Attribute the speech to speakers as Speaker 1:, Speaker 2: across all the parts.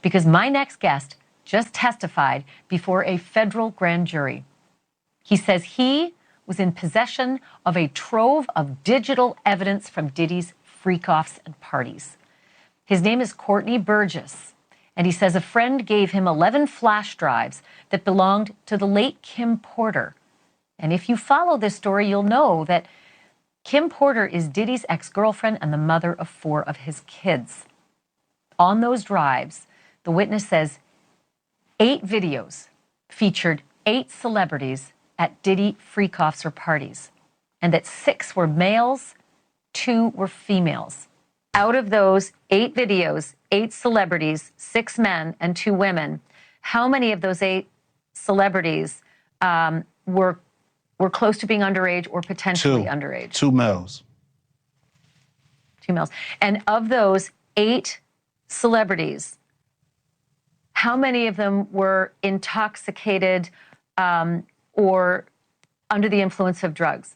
Speaker 1: because my next guest just testified before a federal grand jury. He says he was in possession of a trove of digital evidence from Diddy's freak-offs and parties. His name is Courtney Burgess, and he says a friend gave him 11 flash drives that belonged to the late Kim Porter. And if you follow this story, you'll know that Kim Porter is Diddy's ex-girlfriend and the mother of 4 of his kids. On those drives, the witness says 8 videos featured 8 celebrities at Diddy freak-offs or parties, and that 6 were males, 2 were females. Out of those 8 videos, 8 celebrities, 6 men and 2 women, how many of those 8 celebrities were close to being underage or potentially underage?
Speaker 2: 2 males.
Speaker 1: 2 males. And of those 8 celebrities, how many of them were intoxicated or under the influence of drugs?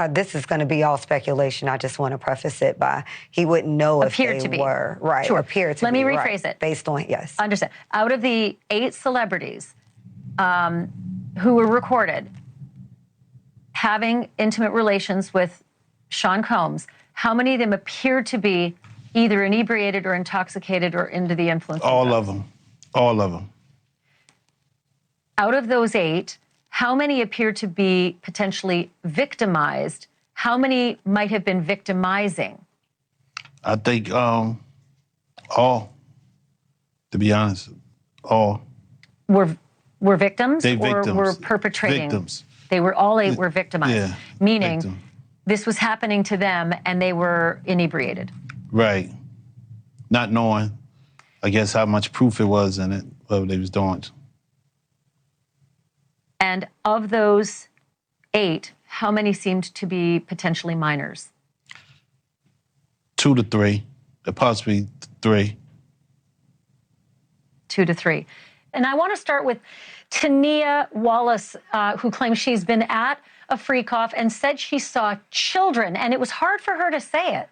Speaker 3: This is going to be all speculation. I just want to preface it by he wouldn't know if they were. Right.
Speaker 1: Sure.
Speaker 3: Appeared to
Speaker 1: Let
Speaker 3: be.
Speaker 1: me rephrase it.
Speaker 3: Based on, yes.
Speaker 1: Understand. Out of the 8 celebrities who were recorded having intimate relations with Sean Combs, how many of them appeared to be either inebriated or intoxicated or under the influence of drugs?
Speaker 2: All of them. All of them.
Speaker 1: Out of those 8, how many appear to be potentially victimized? How many might have been victimizing?
Speaker 2: I think all, to be honest, all.
Speaker 1: Were victims
Speaker 2: They
Speaker 1: or
Speaker 2: victims.
Speaker 1: were perpetrating?
Speaker 2: Victims.
Speaker 1: They were, all 8 were victimized.
Speaker 2: Yeah.
Speaker 1: Meaning
Speaker 2: Victim.
Speaker 1: this was happening to them and they were inebriated.
Speaker 2: Right. Not knowing, I guess, how much proof it was in it, what they was doing.
Speaker 1: And of those 8, how many seemed to be potentially minors?
Speaker 2: 2 to 3, possibly 3.
Speaker 1: 2 to 3. And I want to start with Tania Wallace, who claims she's been at a freak-off and said she saw children, and it was hard for her to say it.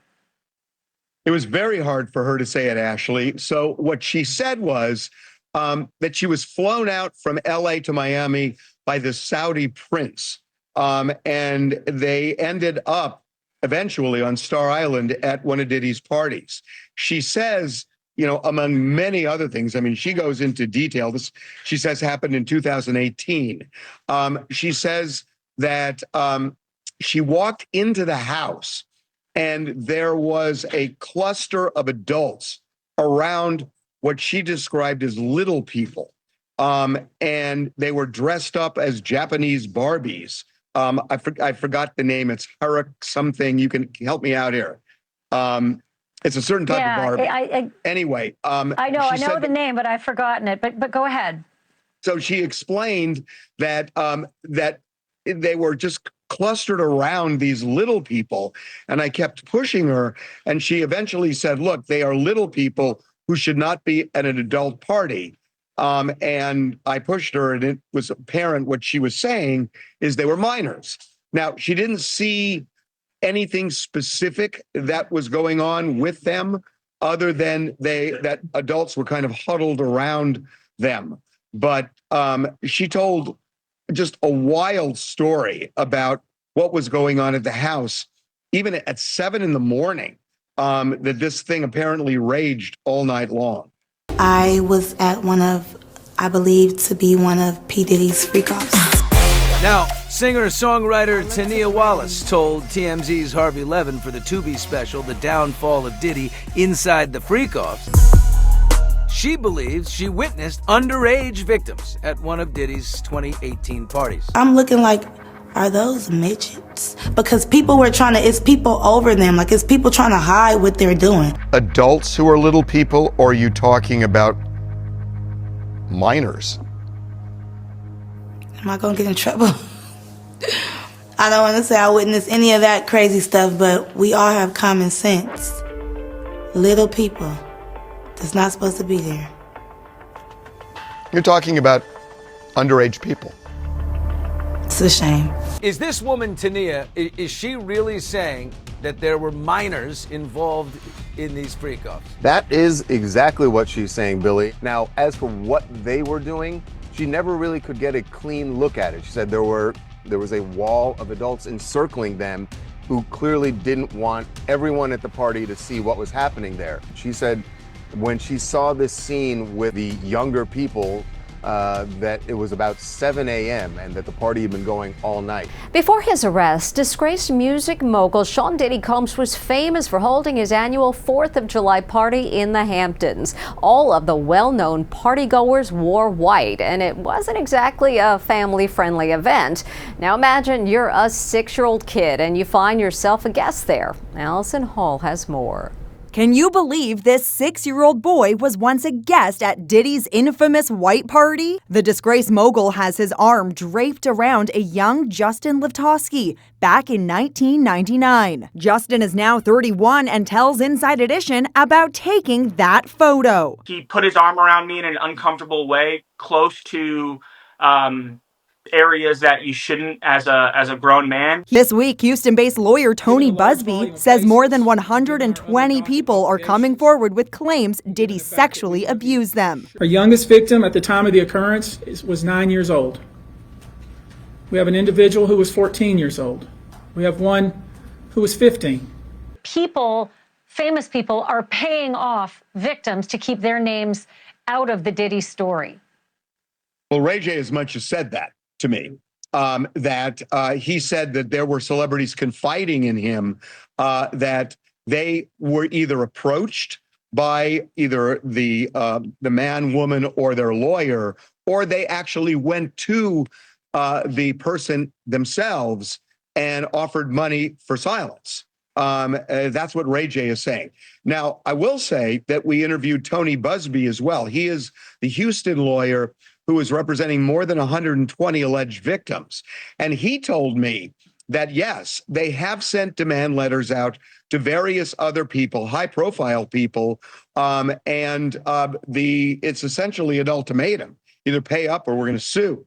Speaker 4: It was very hard for her to say it, Ashley. So what she said was that she was flown out from LA to Miami by the Saudi prince. And they ended up eventually on Star Island at one of Diddy's parties. She says, you know, among many other things, I mean, she goes into detail. This, she says, happened in 2018. She says that she walked into the house and there was a cluster of adults around what she described as little people. And they were dressed up as Japanese Barbies. I forgot the name. It's 𝗧𝗿𝗱𝗏𝗁 something. You can help me out here. It's a certain type of Barbie. Anyway.
Speaker 1: I know the name, but I've forgotten it. But go ahead.
Speaker 4: So she explained that that they were just clustered around these little people. And I kept pushing her. And she eventually said, look, they are little people who should not be at an adult party. And I pushed her, and it was apparent what she was saying is they were minors. Now, she didn't see anything specific that was going on with them other than that adults were kind of huddled around them. But she told just a wild story about what was going on at the house, even at 7 a.m, that this thing apparently raged all night long.
Speaker 5: I was at I believe to be one of P. Diddy's freak-offs.
Speaker 6: Now, singer-songwriter Tania Wallace told TMZ's 𝗧𝗿𝗱𝗏𝗏 for the Tubi special, The Downfall of Diddy, Inside the Freak-Offs. She believes she witnessed underage victims at one of Diddy's 2018 parties.
Speaker 5: I'm looking like, are those midgets? Because people were it's people over them, like it's people trying to hide what they're doing.
Speaker 7: Adults who are little people, or are you talking about minors?
Speaker 5: Am I gonna get in trouble? I don't want to say I witnessed any of that crazy stuff, but we all have common sense. Little people that's not supposed to be there.
Speaker 7: You're talking about underage people.
Speaker 5: It's a shame.
Speaker 6: Is this woman, Tania, is she really saying that there were minors involved in these freak-offs.
Speaker 8: That is exactly what she's saying, Billy. Now, as for what they were doing, she never really could get a clean look at it. She said there was a wall of adults encircling them who clearly didn't want everyone at the party to see what was happening there. She said when she saw this scene with the younger people, that it was about 7 a.m. and that the party had been going all night.
Speaker 9: Before his arrest, disgraced music mogul Sean Diddy Combs was famous for holding his annual 4th of July party in the Hamptons. All of the well-known partygoers wore white, and it wasn't exactly a family-friendly event. Now imagine you're a 6-year-old kid and you find yourself a guest there. Allison Hall has more.
Speaker 10: Can you believe this 6-year-old boy was once a guest at Diddy's infamous white party? The disgraced mogul has his arm draped around a young Justin 𝗧𝗏𝗏𝗏 back in 1999. Justin is now 31 and tells Inside Edition about taking that photo.
Speaker 11: He put his arm around me in an uncomfortable way, close to areas that you shouldn't as a grown man.
Speaker 10: This week, Houston-based lawyer Tony Busby says more than 120 people are coming forward with claims Diddy sexually abused them.
Speaker 12: Our youngest victim at the time of the occurrence was 9 years old. We have an individual who was 14 years old. We have one who was 15.
Speaker 1: People, famous people, are paying off victims to keep their names out of the Diddy story.
Speaker 4: Well, Ray J as much as said that to me, that he said that there were celebrities confiding in him, that they were either approached by either the man, woman, or their lawyer, or they actually went to the person themselves and offered money for silence. That's what Ray J is saying. Now, I will say that we interviewed Tony Busby as well. He is the Houston lawyer who is representing more than 120 alleged victims. And he told me that, yes, they have sent demand letters out to various other people, high-profile people, and it's essentially an ultimatum. Either pay up or we're going to sue.